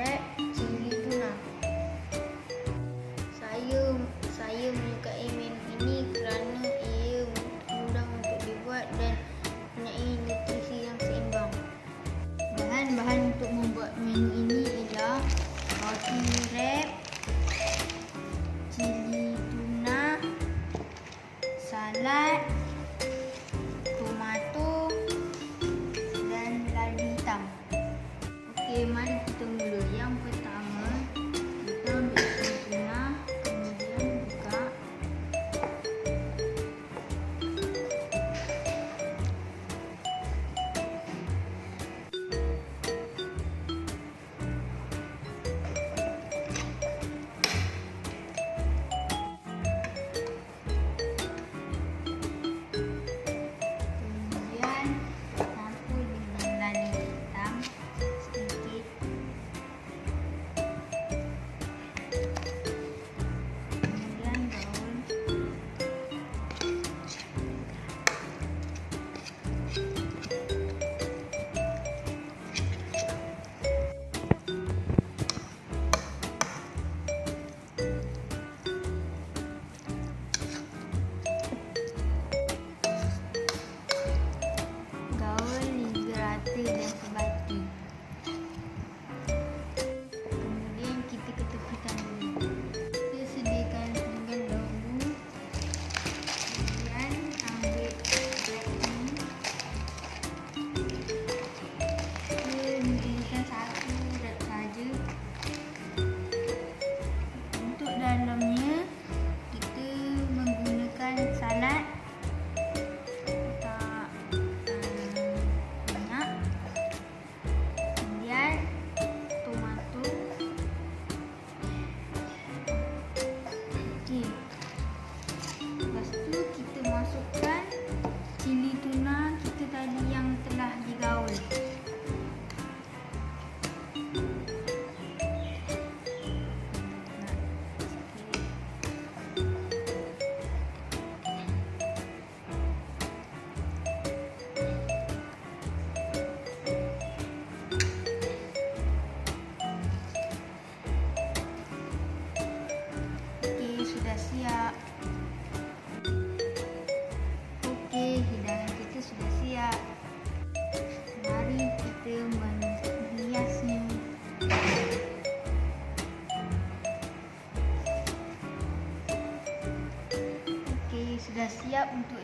wrap cili tuna. Saya menyukai menu ini kerana ia mudah untuk dibuat dan mempunyai nutrisi yang seimbang. Bahan-bahan untuk membuat menu ini ialah roti wrap, cili tuna, salad, tomato dan lada hitam. Okey, mari kita mula. Yang pertama, kita ambil cili tuna, kemudian buka. Dan sebati. Kemudian kita ketepikan dulu. Kita sediakan pinggan dahulu. Kemudian ambil wrap ini. Kita gunakan satu wrap saja. Untuk dalamnya kita menggunakan salad. Lepas tu kita masukkan cili tuna kita tadi yang telah digaul. Okey, sudah siap. Hidangan kita sudah siap. Mari kita menghiasnya. Okey, sudah siap untuk